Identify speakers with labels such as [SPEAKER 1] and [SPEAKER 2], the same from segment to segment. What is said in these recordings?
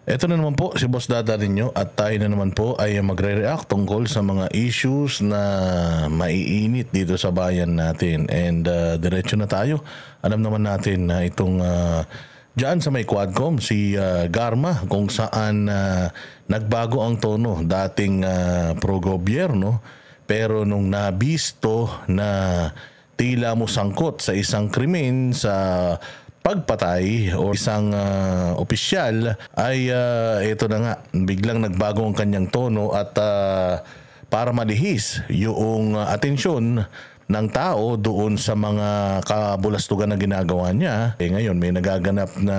[SPEAKER 1] Ito na naman po si Boss Dada ninyo at tayo na naman po ay magre-react tungkol sa mga issues na maiinit dito sa bayan natin. And diretso na tayo. Alam naman natin na itong dyan sa may Quadcom, si Garma, kung saan nagbago ang tono. Dating pro-gobyerno, pero nung nabisto na tila mo sangkot sa isang krimen, sa pagpatay o isang opisyal, ay ito na nga, biglang nagbago ang kanyang tono at para malihis yung atensyon ng tao doon sa mga kabulastugan na ginagawa niya. Ngayon may nagaganap na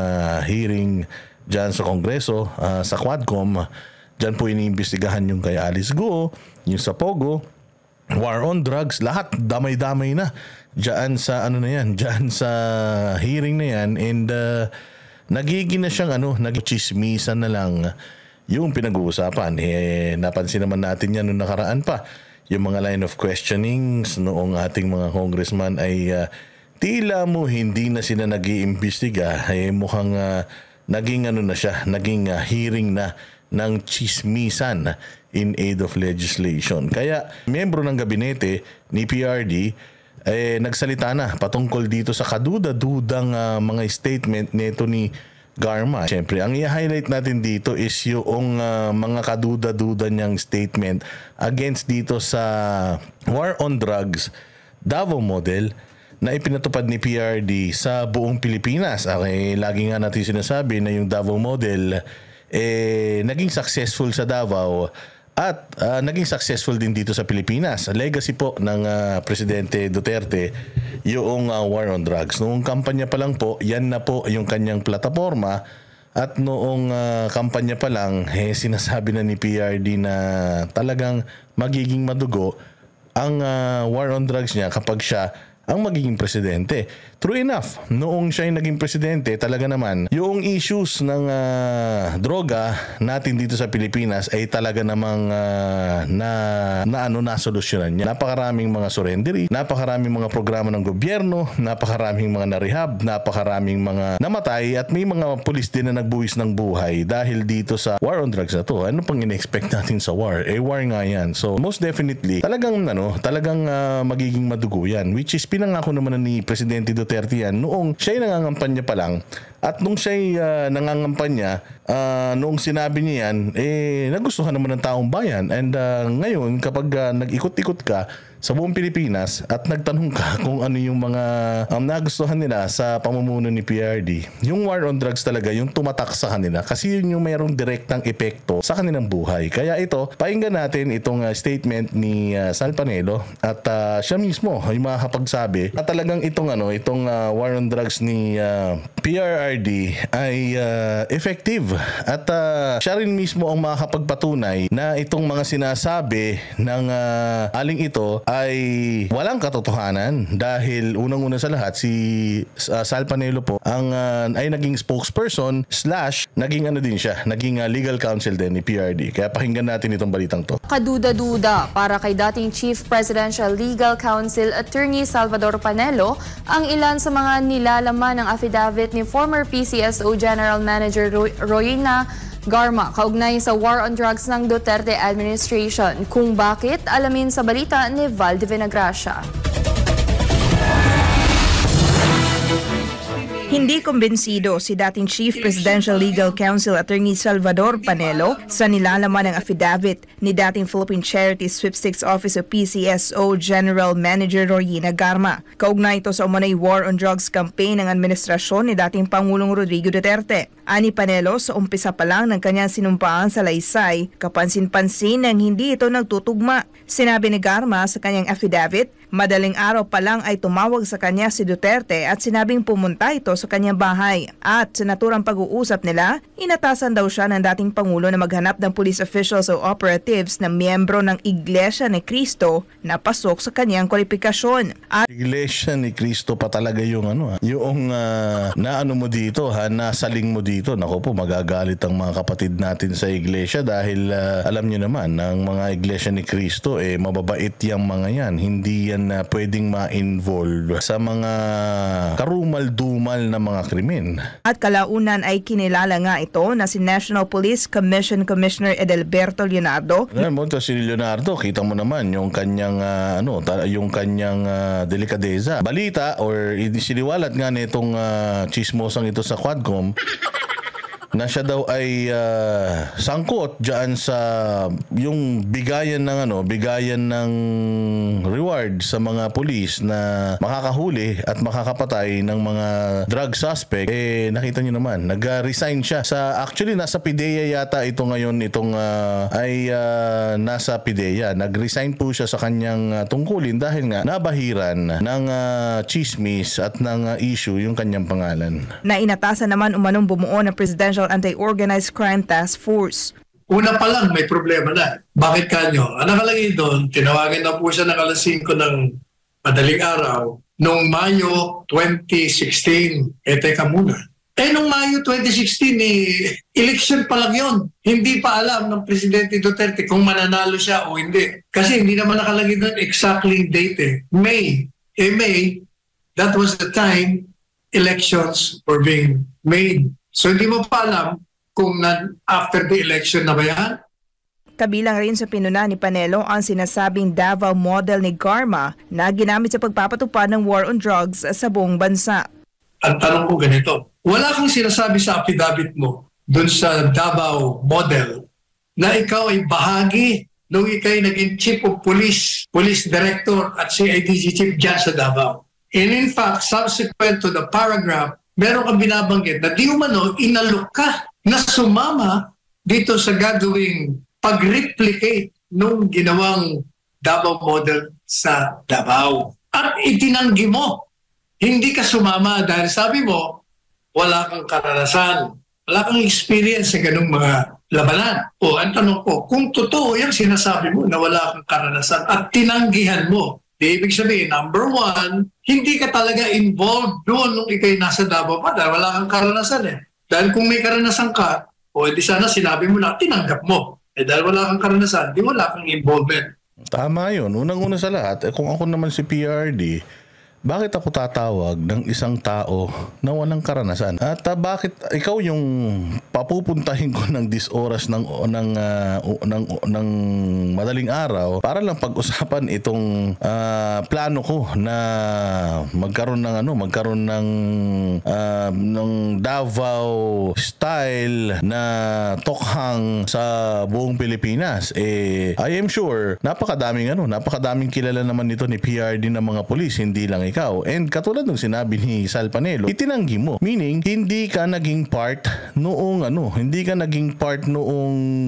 [SPEAKER 1] hearing dyan sa Kongreso, sa Quadcom. Dyan po iniimbestigahan yung kay Alice Guo, yung sa Pogo, war on drugs, lahat damay-damay na diyan sa diyan sa hearing na yan. And nagiging na siyang nagchismisan na lang yung pinag-uusapan. Napansin naman natin yan noong nakaraan pa, yung mga line of questionings noong ating mga congressman ay tila mo hindi na sila nag-iimbestiga, mukhang naging na siya, naging hearing na ng chismisan in aid of legislation. Kaya miyembro ng gabinete ni PRD nagsalita na patungkol dito sa kaduda-dudang mga statement nito ni Garma. Siyempre, ang i-highlight natin dito is yung mga kaduda-duda niyang statement against dito sa war on drugs, Davao model, na ipinatupad ni PRD sa buong Pilipinas. Lagi nga natin sinasabi na yung Davao model naging successful sa Davao at naging successful din dito sa Pilipinas. Legacy po ng Presidente Duterte yung war on drugs. Noong kampanya pa lang po, yan na po yung kanyang plataforma. At noong kampanya pa lang, sinasabi na ni PRD na talagang magiging madugo ang war on drugs niya kapag siya ang magiging presidente. True enough, noong siya yung naging presidente, talaga naman, yung issues ng droga natin dito sa Pilipinas ay talaga namang nasolusyonan niya. Napakaraming mga surrendery, napakaraming mga programa ng gobyerno, napakaraming mga na-rehab, napakaraming mga namatay, at may mga pulis din na nagbuwis ng buhay dahil dito sa war on drugs na to. Ano pang in-expect natin sa war? War nga yan. So, most definitely, talagang magiging madugo yan, which is pinangako naman ni Presidente Duterte yan noong siya'y nangangampanya pa lang. At nung siya'y nangangampanya, noong sinabi niya yan, nagustuhan naman ng taong bayan. And ngayon, kapag nag-ikot-ikot ka sa buong Pilipinas at nagtanong ka kung ano yung mga nagustuhan nila sa pamumuno ni PRD, yung war on drugs talaga yung tumatak sa kanila kasi yun yung mayroong direktang epekto sa kanilang buhay. Kaya ito, pakinggan natin itong statement ni Sal Panelo at siya mismo ay makakapagsabi na talagang itong war on drugs ni PRRD ay effective at siya rin mismo ang makakapagpatunay na itong mga sinasabi ng aling ito ay walang katotohanan dahil unang-una sa lahat si Sal Panelo po ay naging spokesperson / naging din siya, naging legal counsel din ni PRD. Kaya pakinggan natin itong balitang to.
[SPEAKER 2] Kaduda-duda para kay dating Chief Presidential Legal Counsel Attorney Salvador Panelo ang ilan sa mga nilalaman ng affidavit ni former PCSO General Manager Royina Garma kaugnay sa war on drugs ng Duterte administration. Kung bakit, alamin sa balita ni Val de Vinagracia.
[SPEAKER 3] Hindi kumbinsido si dating Chief Presidential Legal Counsel Attorney Salvador Panelo sa nilalaman ng affidavit ni dating Philippine Charity Sweepstakes Office o PCSO General Manager Royina Garma. Kaugnay ito sa umunay war on drugs campaign ng administrasyon ni dating Pangulong Rodrigo Duterte. Ani Panelo, sa umpisa pa lang ng kanyang sinumpaan sa laysay, kapansin-pansin nang hindi ito nagtutugma. Sinabi ni Garma sa kanyang affidavit, madaling araw pa lang ay tumawag sa kanya si Duterte at sinabing pumunta ito sa kanyang bahay. At sa naturang pag-uusap nila, inatasan daw siya ng dating Pangulo na maghanap ng police officials o operatives na miyembro ng Iglesia ni Cristo na pasok sa kanyang kwalifikasyon. At
[SPEAKER 1] Iglesia ni Cristo pa talaga yung mo dito, nasaling mo dito. Nako po, magagalit ang mga kapatid natin sa iglesia dahil alam niyo naman, ang mga Iglesia ni Cristo mababait yang mga yan. Hindi yan din na pwedeng ma-involve sa mga karumal-dumal na mga krimen.
[SPEAKER 3] At kalaunan ay kinilala nga ito na si National Police Commission Commissioner Edelberto Leonardo.
[SPEAKER 1] Alam mo, si Leonardo, kita mo naman yung kanyang yung kanyang delikadeza. Balita or siniwalat nga nitong chismosang ito sa Quadcom na siya daw ay sangkot diyan sa yung bigayan ng reward sa mga pulis na makakahuli at makakapatay ng mga drug suspect. Nakita niyo naman, nag-resign siya actually nasa PIDEA yata ito ngayon, nasa PIDEA. Nag-resign po siya sa kanyang tungkulin dahil nga nabahiran ng chismis at ng issue yung kanyang pangalan.
[SPEAKER 3] Nainatasan naman umanong bumuo ng Presidential Anti-Organized Crime Task Force.
[SPEAKER 4] Una pa lang may problema na. Bakit kanyo? Ang nakalagay doon, tinawagan na po siya ng alas 5 ng madaling araw noong Mayo 2016. Teka muna. Noong Mayo 2016, election pa lang yun. Hindi pa alam ng Presidente Duterte kung mananalo siya o hindi. Kasi hindi naman nakalagay doon exactly date. May. May, that was the time elections were being made. So hindi mo pa alam kung after the election na ba yan?
[SPEAKER 3] Kabilang rin sa pinuna ni Panelo ang sinasabing Davao model ni Garma na ginamit sa pagpapatupad ng war on drugs sa buong bansa.
[SPEAKER 4] Ang tanong ko ganito, wala kang sinasabi sa affidavit mo dun sa Davao model na ikaw ay bahagi nung ikaw ay naging chief of police, police director at CIDG chief dyan sa Davao. And in fact, subsequent to the paragraph, meron kang binabanggit na di umano inalok ka na sumama dito sa gagawing pag-replicate nung ginawang Davao model sa Davao. At itinanggi mo. Hindi ka sumama dahil sabi mo, wala kang karanasan, wala kang experience sa ganung mga labanan. O ang tanong ko, kung totoo yung sinasabi mo na wala kang karanasan at tinanggihan mo, di ibig sabihin, number one, hindi ka talaga involved doon nung ikay nasa Davao pa dahil wala kang karanasan eh. Dahil kung may karanasan ka, o di sana sinabi mo na, tinanggap mo. Dahil wala kang karanasan, di wala kang involvement.
[SPEAKER 1] Tama yun. Unang-una sa lahat, kung ako naman si PRD, bakit ako tatawag ng isang tao na walang karanasan? At bakit ikaw yung papupuntahin ko ng 10 oras ng madaling araw para lang pag-usapan itong plano ko na magkaroon ng Davao style na tokhang sa buong Pilipinas. I am sure napakadaming kilala naman nito ni PRD ng mga pulis, hindi lang ikaw. And katulad ng sinabi ni Sal Panelo, itinanggi mo. Meaning, hindi ka naging part noong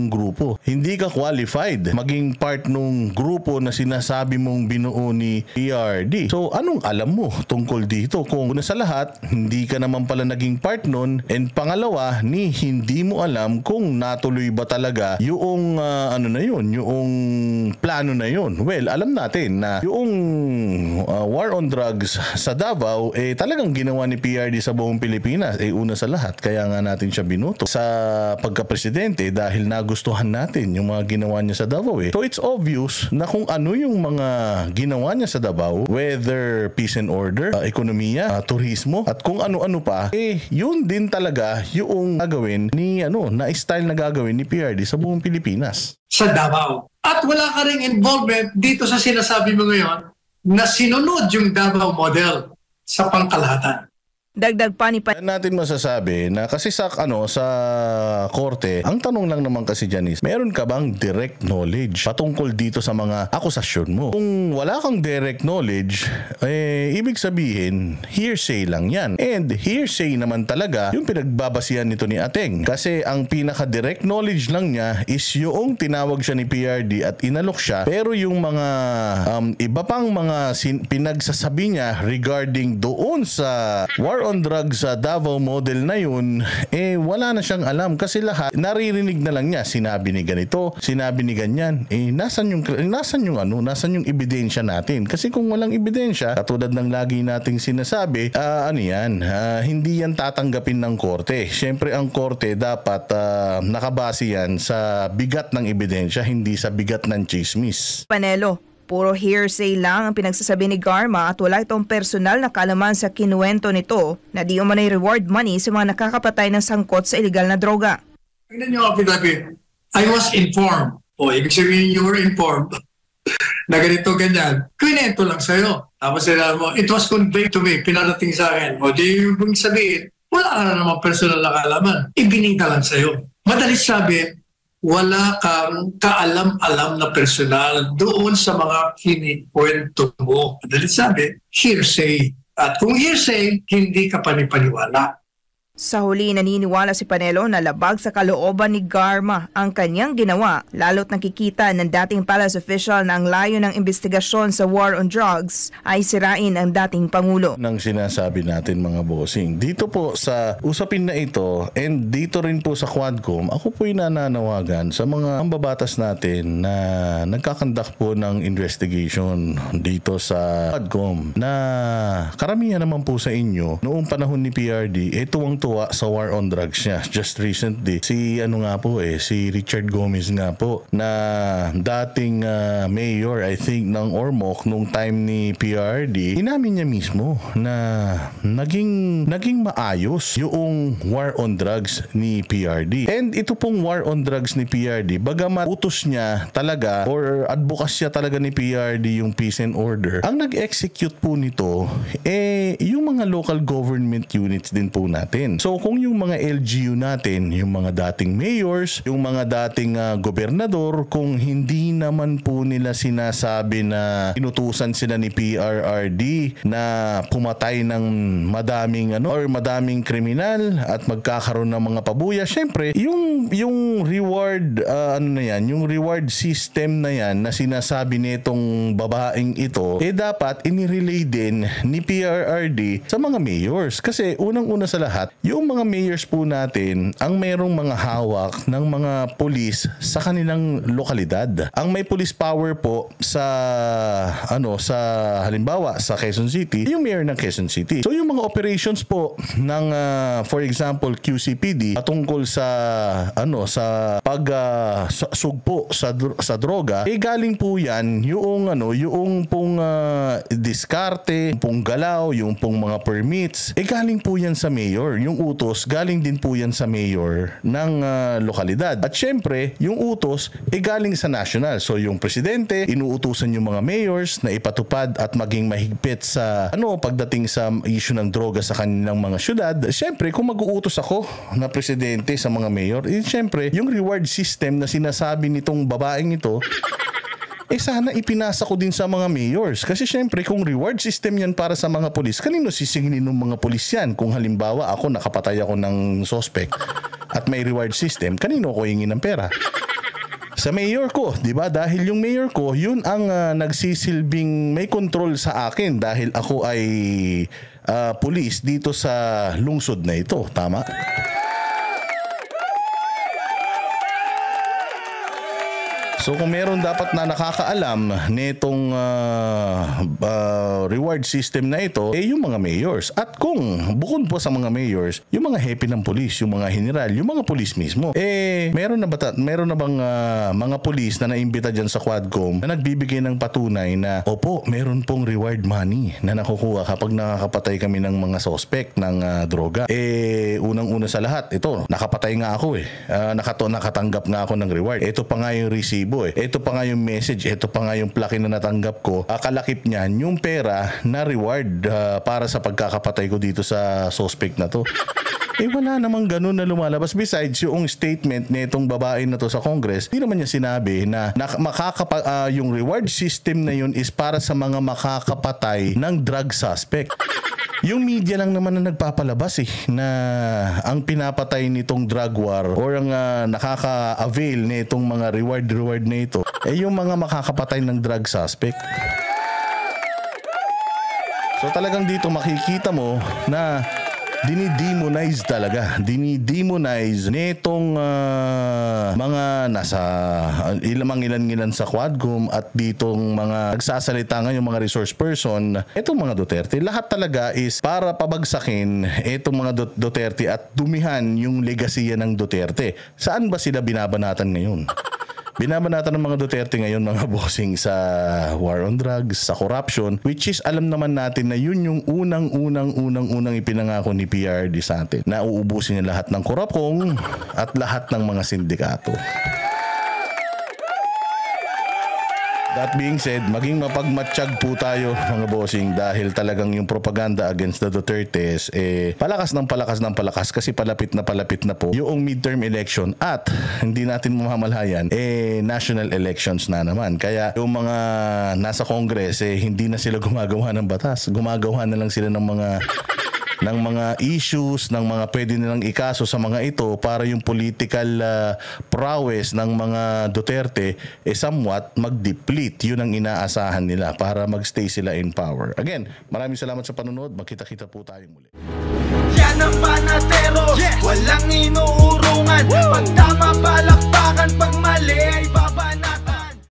[SPEAKER 1] grupo. Hindi ka qualified maging part nung grupo na sinasabi mong binuo ni PRD. So, anong alam mo tungkol dito? Kung una sa lahat, hindi ka naman pala naging part nun. And pangalawa, hindi mo alam kung natuloy ba talaga yung yung plano na yun. Well, alam natin na yung war on drugs sa Davao talagang ginawa ni PRD sa buong Pilipinas. Una sa lahat, kaya nga natin siya binuto sa pagka-presidente dahil nagustuhan natin yung mga ginawa niya sa Davao. So it's obvious na kung ano yung mga ginawa niya sa Davao, whether peace and order, ekonomiya, turismo, at kung ano-ano pa, yun din talaga yung gagawin ni na style na gagawin ni PRD sa buong Pilipinas.
[SPEAKER 4] Sa Davao. At wala ka ring involvement dito sa sinasabi mo ngayon na sinunod yung Davao model sa pangkalahatan.
[SPEAKER 3] Dagdag pa ni
[SPEAKER 1] natin masasabi na kasi sa korte, ang tanong lang naman kasi dyan is, meron ka bang direct knowledge patungkol dito sa mga akusasyon mo? Kung wala kang direct knowledge, ibig sabihin, hearsay lang yan. And hearsay naman talaga yung pinagbabasihan nito ni Ateng. Kasi ang pinaka-direct knowledge lang niya is yung tinawag siya ni PRD at inalok siya. Pero yung mga iba pang mga pinagsasabi niya regarding doon sa war on drugs sa Davao model na yun, wala na siyang alam kasi lahat naririnig na lang niya, sinabi ni ganito, sinabi ni ganyan. Nasan yung ebidensya natin? Kasi kung walang ebidensya, katulad ng lagi nating sinasabi, hindi yan tatanggapin ng korte. Siyempre ang korte dapat nakabase yan sa bigat ng ebidensya, hindi sa bigat ng chismis.
[SPEAKER 3] Panelo, Puro hearsay lang ang pinagsasabi ni Garma at wala itong personal na kaalaman sa kinuwento nito na di umano'y reward money sa mga nakakapatay ng sangkot sa illegal na droga.
[SPEAKER 4] Tingnan niyo ako, I was informed. O, ibig sabihin you were informed na ganito, ganyan. Kwento lang sa'yo. Tapos sila mo, it was conveyed to me, pinarating sa akin. O, di yung sabihin, wala ka na naman personal na kaalaman. Ibinita lang sa'yo. Madalit sabi, wala kang kaalam-alam na personal doon sa mga kinikwento mo. Madalit sabi, hearsay. At kung hearsay, hindi ka panipaniwala.
[SPEAKER 3] Sa huli, naniniwala si Panelo na labag sa kalooban ni Garma ang kanyang ginawa, lalo't nakikita ng dating palace official na ang layo ng investigasyon sa war on drugs ay sirain ang dating Pangulo.
[SPEAKER 1] Nang sinasabi natin mga bossing, dito po sa usapin na ito and dito rin po sa Quadcom, ako po'y nananawagan sa mga mambabatas natin na nagkakandak po ng investigation dito sa Quadcom na karamihan naman po sa inyo noong panahon ni PRD, tuwang-tuwa sa war on drugs niya. Just recently, si Richard Gomez nga po na dating mayor, I think, ng Ormoc nung time ni PRD, inamin niya mismo na naging maayos yung war on drugs ni PRD. And ito pong war on drugs ni PRD, bagamat utos niya talaga or advokasya talaga ni PRD yung peace and order, ang nag-execute po nito yung mga local government units din po natin. So kung yung mga LGU natin, yung mga dating mayors, yung mga dating gobernador, kung hindi naman po nila sinasabi na inutusan sila ni PRRD na pumatay ng madaming kriminal at magkakaroon ng mga pabuya, syempre yung reward yung reward system na yan na sinasabi nitong babaeng ito, dapat inirelay din ni PRRD sa mga mayors. Kasi unang-una sa lahat, yung mga mayors po natin ang merong mga hawak ng mga pulis sa kanilang lokalidad. Ang may police power po sa halimbawa sa Quezon City, yung mayor ng Quezon City. So yung mga operations po ng for example QCPD patungkol sa pagsugpo sa droga, galing po yan yung pong diskarte, yung pong galaw, yung pong mga permits, galing po yan sa mayor. Yung utos, galing din po yan sa mayor ng lokalidad. At syempre, yung utos, galing sa national. So yung presidente, inuutusan yung mga mayors na ipatupad at maging mahigpit sa pagdating sa issue ng droga sa kanilang mga syudad. Syempre, kung mag-uutos ako na presidente sa mga mayor, syempre, yung reward system na sinasabi nitong babaeng ito, sana ipinasa ko din sa mga mayors. Kasi syempre, kung reward system yan para sa mga polis, kanino sisingilin ng mga polis yan? Kung halimbawa ako, nakapatay ako ng suspect at may reward system, kanino ko hingin ng pera? Sa mayor ko, di ba? Dahil yung mayor ko, yun ang nagsisilbing may control sa akin dahil ako ay pulis dito sa lungsod na ito. Tama? So kung meron dapat na nakakaalam nitong reward system na ito, yung mga mayors. At kung bukod po sa mga mayors, yung mga hepe ng pulis, yung mga general, yung mga pulis mismo, meron na bang mga pulis na naimbita dyan sa Quadcom na nagbibigay ng patunay na, opo, meron pong reward money na nakukuha kapag nakakapatay kami ng mga suspect ng droga. Unang-una sa lahat, ito, nakapatay nga ako nakatanggap nga ako ng reward. Ito pa nga yung resibo. Ito pa nga yung message, ito pa nga yung plaque na natanggap ko. Kalakip niyan yung pera na reward para sa pagkakapatay ko dito sa suspect na to. Wala namang ganun na lumalabas. Besides, yung statement nitong babae na to sa Congress, hindi naman niya sinabi na yung reward system na yun is para sa mga makakapatay ng drug suspect. Yung media lang naman na nagpapalabas na ang pinapatay nitong drug war or ang nakaka-avail nitong mga reward na ito yung mga makakapatay ng drug suspect. So talagang dito makikita mo na dinidemonize talaga. Dinidemonize nitong mga nasa ilan sa Quadcom at ditong mga nagsasalita ngayon mga resource person, itong mga Duterte. Lahat talaga is para pabagsakin itong mga Duterte at dumihan yung legasiya ng Duterte. Saan ba sila binabanatan ngayon? Binabanatan ng mga Duterte ngayon, mga bossing, sa war on drugs, sa corruption, which is alam naman natin na yun yung unang ipinangako ni PRD sa atin, na uubusin niya lahat ng korapong at lahat ng mga sindikato. That being said, maging mapagmatsyag po tayo, mga bossing, dahil talagang yung propaganda against the Dutertes palakas kasi palapit na po yung midterm election at hindi natin mamamalayan national elections na naman. Kaya yung mga nasa Congress hindi na sila gumagawa ng batas, gumagawa na lang sila ng mga issues, ng mga pwede nilang ikaso sa mga ito para yung political prowess ng mga Duterte somewhat mag-deplete. Yun ang inaasahan nila para magstay sila in power. Again, maraming salamat sa panonood. Magkita-kita po tayo muli.
[SPEAKER 5] Yan ang panatero, walang inuurungan. Pag tama palakpakan, pag mali